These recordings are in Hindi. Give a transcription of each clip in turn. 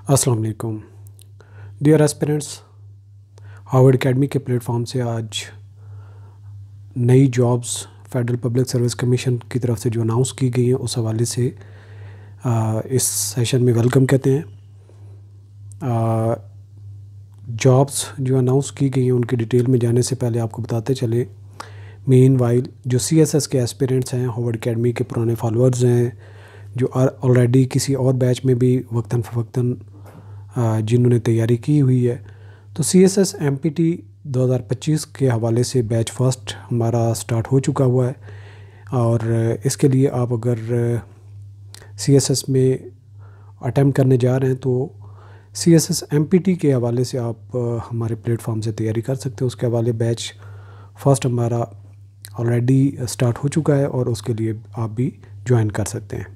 अस्सलाम वालेकुम डियर एस्पिरेंट्स। हार्वर्ड एकेडमी के प्लेटफॉर्म से आज नई jobs federal public service commission की तरफ से जो अनाउंस की गई हैं उस हवाले से इस सेशन में वेलकम कहते हैं। जॉब्स जो अनाउंस की गई हैं उनकी डिटेल में जाने से पहले आपको बताते चले, मीनवाइल जो CSS के एस्पिरेंट्स हैं, हार्वर्ड एकेडमी के पुराने फॉलोअर्स हैं जो ऑलरेडी किसी और बैच में भी वक्तन फ़वक्तन जिन्होंने तैयारी की हुई है, तो CSS MPT 2025 के हवाले से बैच फर्स्ट हमारा स्टार्ट हो चुका हुआ है। और इसके लिए आप अगर CSS में अटैम्प्ट करने जा रहे हैं तो CSS MPT के हवाले से आप हमारे प्लेटफॉर्म से तैयारी कर सकते हैं। उसके हवाले बैच फर्स्ट हमारा ऑलरेडी स्टार्ट हो चुका है और उसके लिए आप भी ज्वाइन कर सकते हैं।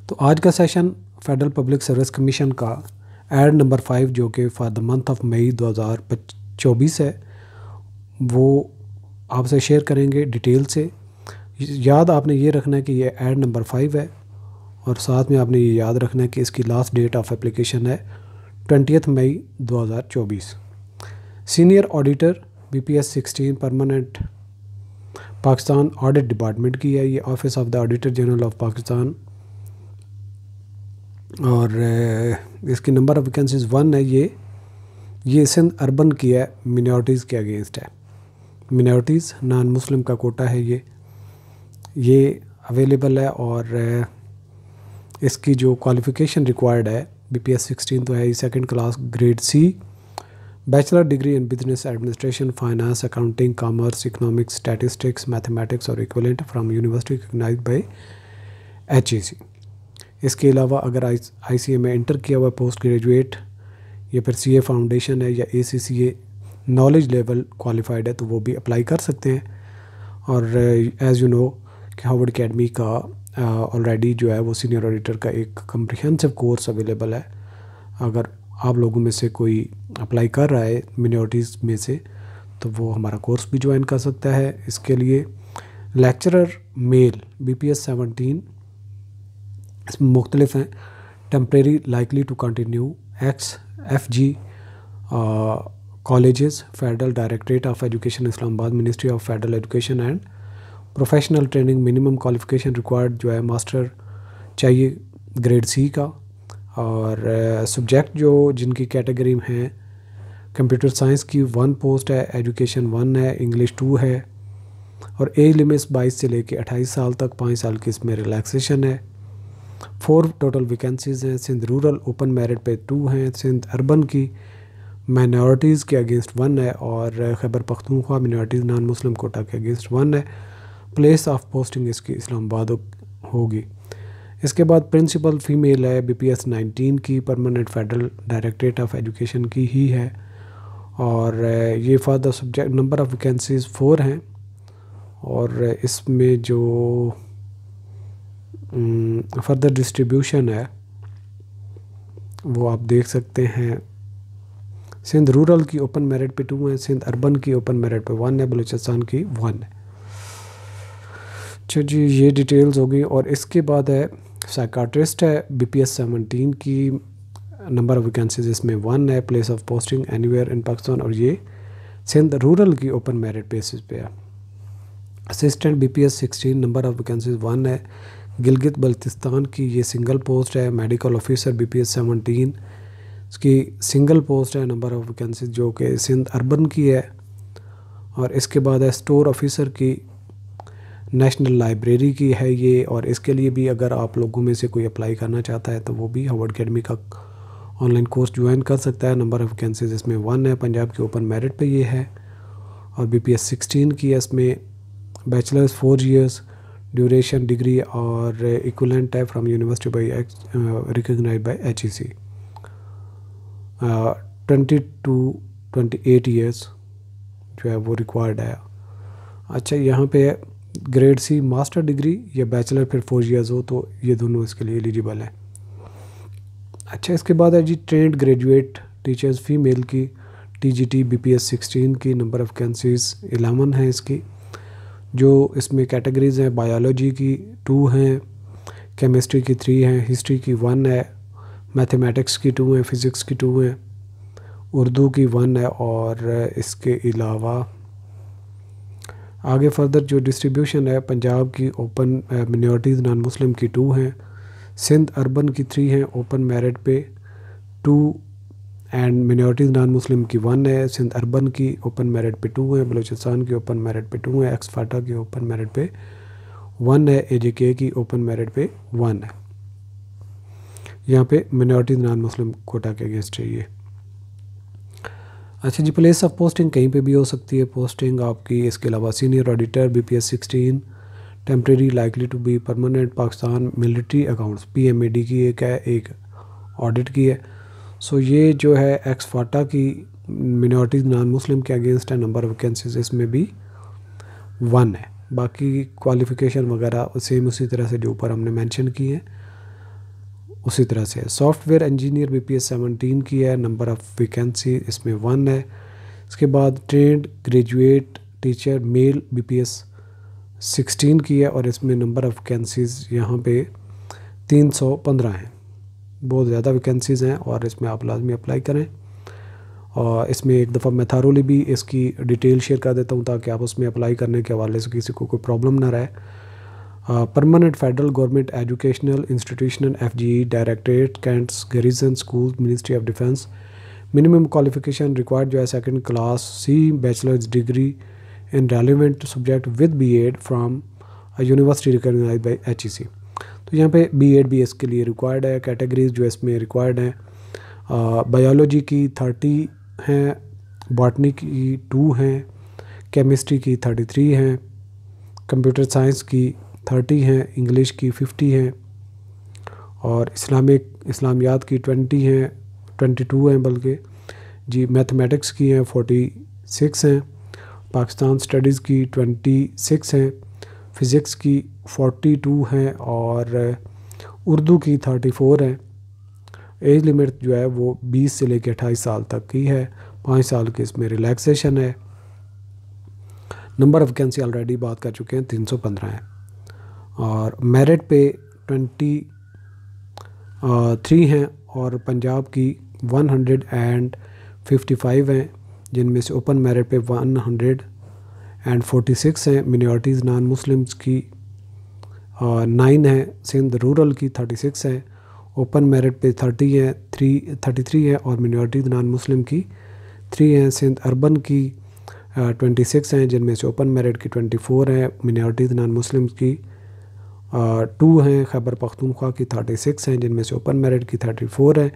तो आज का session federal public service commission का एड नंबर 5 जो कि for the month of May 2024 है, वो आपसे शेयर करेंगे डिटेल से। याद आपने ये रखना है कि ये एड नंबर 5 है और साथ में आपने ये याद रखना है कि इसकी लास्ट डेट ऑफ एप्लीकेशन है 20 मई 2024। Senior auditor BPS 16 permanent Pakistan audit department की है, ये office of the auditor general of Pakistan. और इसकी नंबर ऑफ वैकेंसीज 1 है। ये सिंध अर्बन की है, मिनॉरिटीज़ के अगेंस्ट है। मिनॉरिटीज़ नॉन मुस्लिम का कोटा है, ये अवेलेबल है। और इसकी जो क्वालिफ़िकेशन रिक्वायर्ड है BPS 16 तो है ही, second class grade C, bachelor degree in business administration, finance, accounting, commerce, economics, statistics, mathematics और equivalent from university recognised by HEC। इसके अलावा अगर ICA में इंटर किया हुआ पोस्ट ग्रेजुएट या फिर CA फाउंडेशन है या ACCA नॉलेज लेवल क्वालिफाइड है तो वो भी अप्लाई कर सकते हैं। और एज़ यू नो कि हार्वर्ड एकेडमी का ऑलरेडी जो है वो सीनियर ऑडिटर का एक कम्प्रिहेंसिव कोर्स अवेलेबल है। अगर आप लोगों में से कोई अप्लाई कर रहा है मिनॉरिटीज़ में से तो वो हमारा कोर्स भी ज्वाइन कर सकता है। इसके लिए लेक्चरर मेल BPS 17 इसमें मुख्तलिफ हैं। Temporary likely to continue XFG colleges, federal directorate of education Islamabad, ministry of federal education and professional training. Minimum qualification required जो है मास्टर चाहिए ग्रेड C का। और सब्जेक्ट जो जिनकी कैटेगरी में है, कंप्यूटर साइंस की 1 पोस्ट है, एजुकेशन 1 है, इंग्लिश 2 है। और एज लिमिट्स 22 से लेके 28 साल तक, 5 साल की इसमें रिलैक्सेशन है। 4 टोटल वैकेंसीज़ हैं। सिंध रूरल ओपन मेरिट पे 2 हैं, सिंध अर्बन की माइनॉरिटीज़ के अगेंस्ट 1 है और Khyber Pakhtunkhwa minorities non Muslim quota के अगेंस्ट 1 है। प्लेस ऑफ पोस्टिंग इसकी इस्लामाबाद होगी। इसके बाद प्रिंसिपल फ़ीमेल है, BPS 19 की, permanent federal directorate of education की ही है। और ये for the subject number of vacancies 4 हैं। और इसमें जो फर्दर डिस्ट्रीब्यूशन है वो आप देख सकते हैं। सिंध रूरल की ओपन मेरिट पे 2 है, सिंध अर्बन की ओपन मेरिट पे 1 है, बलूचिस्तान की 1 है। अच्छा जी, ये डिटेल्स हो गई। और इसके बाद है साइकाट्रिस्ट है, BPS 17 की, नंबर ऑफ़ वैकेंसीज इसमें 1 है, place of posting anywhere in Pakistan, और ये सिंध रूरल की ओपन मेरिट बेसिस पे है। Assistant BPS 16, number of vacancies 1 है, गिलगित बल्तिस्तान की, ये सिंगल पोस्ट है। मेडिकल ऑफिसर BPS 17 इसकी सिंगल पोस्ट है, नंबर ऑफ़ वैकेंसीज जो कि सिंध अर्बन की है। और इसके बाद है स्टोर ऑफिसर की, नेशनल लाइब्रेरी की है ये। और इसके लिए भी अगर आप लोगों में से कोई अप्लाई करना चाहता है तो वो भी हार्वर्ड एकेडमी का ऑनलाइन कोर्स ज्वाइन कर सकता है। नंबर ऑफ़ वैकेंसीज इसमें 1 है, पंजाब की ओपन मेरिट पे ये है। और BPS 16 की है, इसमें बैचलर्स 4 years ड्यूरेशन डिग्री और इक्विवेलेंट है from university by recognized by HEC। 20 to 28 years जो है वो रिक्वायर्ड है। अच्छा, यहाँ पे ग्रेड C मास्टर डिग्री या बैचलर फिर 4 years हो तो ये दोनों इसके लिए एलिजिबल है। अच्छा, इसके बाद है जी ट्रेंड ग्रेजुएट टीचर्स फीमेल की, TGT BPS 16 की, नंबर ऑफ़ वैकेंसीज 11 है इसकी। जो इसमें कैटेगरीज़ हैं, बायोलॉजी की 2 हैं, केमिस्ट्री की 3 हैं, हिस्ट्री की 1 है, मैथमेटिक्स की 2 हैं, फ़िज़िक्स की 2 हैं, उर्दू की 1 है और इसके अलावा आगे फर्दर जो डिस्ट्रीब्यूशन है, पंजाब की ओपन मिनॉरिटीज़ नॉन मुस्लिम की 2 हैं, सिंध अर्बन की 3 हैं ओपन मेरिट पे 2 एंड मिनॉरिटीज़ नॉन मुस्लिम की 1 है, सिंध अर्बन की ओपन मेरिट पे 2 है, बलूचिस्तान की ओपन मेरिट पे 2 है, एक्सफाटा की ओपन मेरिट पे 1 है, AJK की ओपन मेरिट पे 1 है। यहाँ पे मिनॉरिटीज़ नॉन मुस्लिम कोटा के अगेंस्ट चाहिए। अच्छा जी, प्लेस ऑफ पोस्टिंग कहीं पे भी हो सकती है पोस्टिंग आपकी। इसके अलावा senior auditor BPS 16, temporary likely to be permanent Pakistan military accounts PMAD की एक है, एक ऑडिट की है। सो ये जो है एक्सफाटा की मिनॉरिटीज़ नॉन मुस्लिम के अगेंस्ट है, नंबर ऑफ वैकेंसीज इसमें भी 1 है। बाकी क्वालिफ़िकेशन वगैरह सेम उसी तरह से जो ऊपर हमने मेंशन की है उसी तरह से। सॉफ्टवेयर इंजीनियर BPS 17 की है, नंबर ऑफ़ वैकेंसी इसमें 1 है। इसके बाद trained graduate teacher mail BPS 16 की है और इसमें नंबर ऑफ़ वैकेंसीज़ यहाँ पे 315 हैं। बहुत ज़्यादा वैकेंसीज़ हैं और इसमें आप लाजमी अप्लाई करें। और इसमें एक दफ़ा मैं थारोली भी इसकी डिटेल शेयर कर देता हूँ ताकि आप उसमें अप्लाई करने के हवाले से किसी को कोई प्रॉब्लम ना रहे। Permanent federal government educational institutional FGE directorate cantts garrison school ministry of defence. Minimum qualification required जो है 2nd class C bachelors degree in relevant subject with BEd from university recognised by HEC। तो यहाँ पे BEd भी इसके लिए रिक्वायर्ड है। कैटेगरीज जो इसमें रिक्वायर्ड हैं, बायोलॉजी की 30 हैं, बॉटनी की 2 हैं, केमिस्ट्री की 33 हैं, कंप्यूटर साइंस की 30 हैं, इंग्लिश की 50 हैं और इस्लामियात की 20 हैं, 22 हैं बल्कि जी। मैथमेटिक्स की हैं 46 हैं, पाकिस्तान स्टडीज़ की 26 हैं, फ़िज़िक्स की 42 हैं और उर्दू की 34 हैं। एज लिमिट जो है वो 20 से लेकर 28 साल तक की है, 5 साल की इसमें रिलैक्सेशन है। नंबर ऑफ़ वैकेंसी ऑलरेडी बात कर चुके हैं, 315 है और मेरिट पे 23 हैं और पंजाब की 155 हैं, जिनमें से ओपन मेरिट पे 146 हैं, मिनॉरिटीज़ नॉन मुस्लिम्स की 9 हैं, सिंध रूरल की 36 हैं, ओपन मेरिट पे 30 हैं, 33 हैं और मिनॉरिटीज़ नॉन मुस्लिम की 3 हैं, सिंध अर्बन की 26 हैं, जिनमें से ओपन मेरिट की 24 हैं, मिनॉरिटीज़ नॉन मुस्लिम की 2 हैं, खैबर पख्तूनख्वा की 36 हैं, जिनमें से ओपन मेरिट की 34 हैं।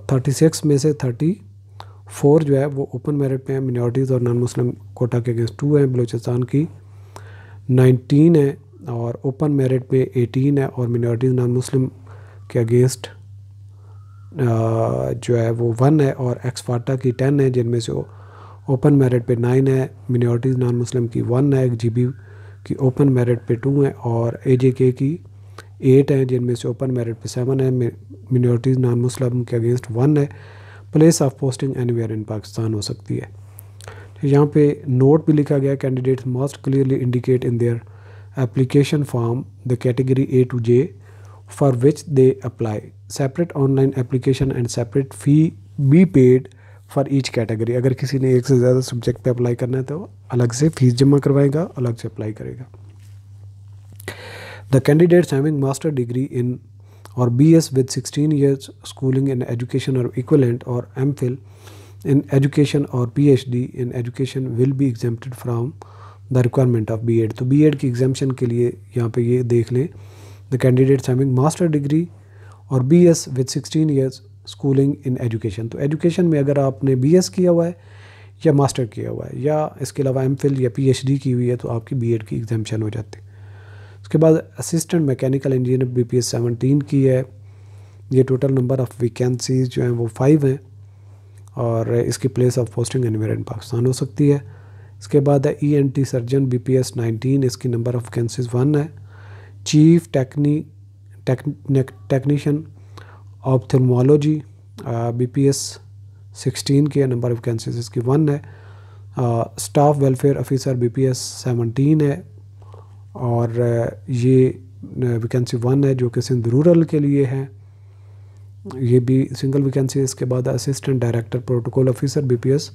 36 में से 34 जो है वो ओपन मेरिट पे हैं, मिनॉरिटीज़ और नॉन मुस्लिम कोटा के अगेंस्ट 2 हैं। बलूचिस्तान की 19 है और ओपन मेरिट पे 18 है और मिनॉरिटीज़ नॉन मुस्लिम के अगेंस्ट जो है वो 1 है और एक्सफाटा की 10 है, जिनमें से ओपन मेरिट पे 9 है, मिनॉरिटीज़ नॉन मुस्लिम की 1 है, GB की ओपन मेरिट पे 2 है और AJK की 8 हैं, जिनमें से ओपन मेरिट पे 7 है, मिनॉरिटीज़ नॉन मुस्लिम के अगेंस्ट 1 है। Place of posting anywhere in Pakistan हो सकती है। यहाँ पे नोट भी लिखा गया, candidates must clearly indicate in their application form the category A to J for which they apply, separate online application and separate fee be paid for each category. अगर किसी ने एक से ज़्यादा सब्जेक्ट पे अप्लाई करना है तो अलग से फ़ीस जमा करवाएगा, अलग से अप्लाई करेगा। The candidates having master degree इन और BS with 16 years schooling in education or equivalent or MPhil in education or PhD in education will be exempted from the requirement of BEd। तो BEd की एग्जामेशन के लिए यहाँ पे ये देख लें, the candidates having master degree और BS with 16 years schooling in education. तो एजुकेशन में अगर आपने BS किया हुआ है या मास्टर किया हुआ है या इसके अलावा MPhil या PhD की हुई है तो आपकी BEd की एग्जामेशन हो जाती है। उसके बाद असिस्टेंट मैकेनिकल इंजीनियर BPS 17 की है। ये टोटल नंबर ऑफ़ वैकेंसीज़ जो हैं वो 5 हैं और इसकी place of posting anywhere in Pakistan हो सकती है। इसके बाद है ENT सर्जन BPS 19, इसकी नंबर ऑफ़ वैकेंसीज़ 1 है। चीफ टेक्नीशियन ऑप्थेल्मोलॉजी BPS 16 की नंबर ऑफ़ वैकेंसीज़ इसकी 1 है। स्टाफ वेलफेयर ऑफिसर BPS 17 है और ये वैकेंसी 1 है जो कि सिंध रूरल के लिए है। ये भी सिंगल वैकेंसी है। इसके बाद assistant director protocol officer BPS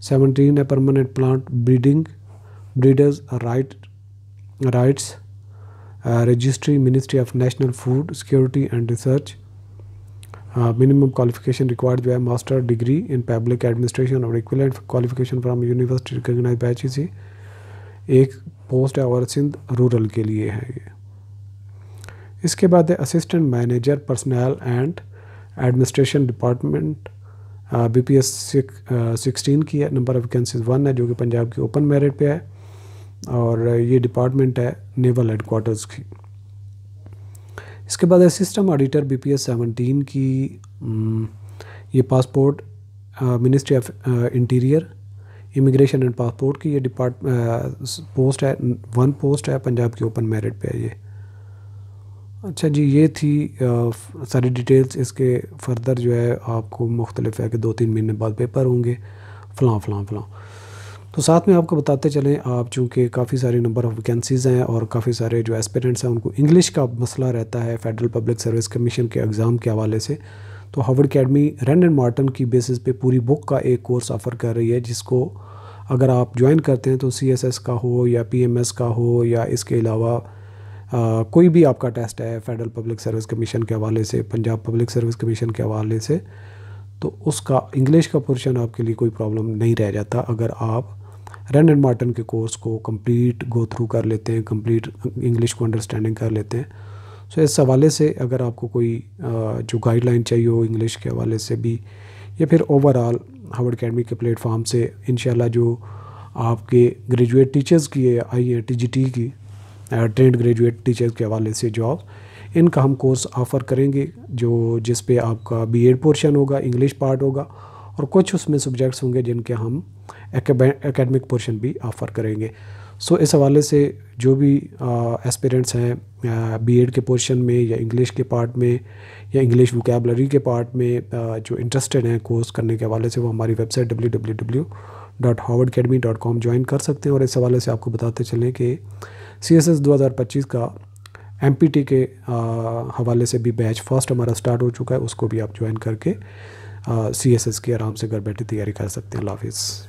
17 है। Permanent plant breeders rights registry ministry of national food security and research. Minimum qualification required जो है master degree in public administration और equivalent qualification from university recognised by HEC। एक पोस्ट है और सिंध रूरल के लिए है ये। इसके बाद है assistant manager personnel and administration department BPS 16 की है। नंबर ऑफ वैकेंसीज 1 है जो कि पंजाब की ओपन मेरिट पे है और ये डिपार्टमेंट है नेवल हेडक्वार्टर्स की। इसके बाद है सिस्टम ऑडिटर BPS 17 की। ये passport ministry of interior immigration and passport की ये पोस्ट है 1 पोस्ट है पंजाब की ओपन मेरिट पे है ये। अच्छा जी, ये थी सारी डिटेल्स। इसके फर्दर जो है आपको मुख्तलिफ है कि 2-3 महीने बाद पेपर होंगे फ़लाँ। तो साथ में आपको बताते चलें, आप चूँकि काफ़ी सारी नंबर ऑफ़ वैकेंसीज़ हैं और काफ़ी सारे जो एस्पिरेंट्स हैं उनको इंग्लिश का मसला रहता है फेडरल पब्लिक सर्विस कमीशन के एग्ज़ाम के हवाले से। तो Harvard academy Wren and Martin की बेसिस पे पूरी बुक का एक कोर्स ऑफ़र कर रही है, जिसको अगर आप ज्वाइन करते हैं तो CSS का हो या PMS का हो या इसके अलावा कोई भी आपका टेस्ट है फेडरल पब्लिक सर्विस कमीशन के हवाले से, पंजाब पब्लिक सर्विस कमीशन के हवाले से, तो उसका इंग्लिश का पोर्शन आपके लिए कोई प्रॉब्लम नहीं रह जाता अगर आप रैंड एंड मार्टन के कोर्स को कंप्लीट गो थ्रू कर लेते हैं, कंप्लीट इंग्लिश को अंडरस्टैंडिंग कर लेते हैं। सो इस हवाले से अगर आपको कोई जो गाइडलाइन चाहिए हो इंग्लिश के हवाले से भी या फिर ओवरऑल हार्वर्ड अकेडमी के प्लेटफॉर्म से इंशाल्लाह जो आपके ग्रेजुएट टीचर्स की आई हैं TGT की ट्रेंड ग्रेजुएट टीचर्स के हवाले से जॉब, इनका हम कोर्स ऑफ़र करेंगे जिस पे आपका BEd पोर्शन होगा, इंग्लिश पार्ट होगा और कुछ उसमें सब्जेक्ट्स होंगे जिनके हम एकेडमिक पोर्शन भी ऑफ़र करेंगे। सो इस हवाले से जो भी एस्पिरेंट्स हैं BEd के पोर्शन में या इंग्लिश के पार्ट में या इंग्लिश वोकैबलरी के पार्ट में जो इंटरेस्टेड हैं कोर्स करने के हवाले से, वो हमारी वेबसाइट www.harvardacademy.com ज्वाइन कर सकते हैं। और इस हवाले से आपको बताते चलें कि CSS 2025 का MPT के हवाले से भी बैच फर्स्ट हमारा स्टार्ट हो चुका है, उसको भी आप ज्वाइन करके CSS की आराम से घर बैठे तैयारी कर सकते हैं। अल्लाह हाफ़िज़।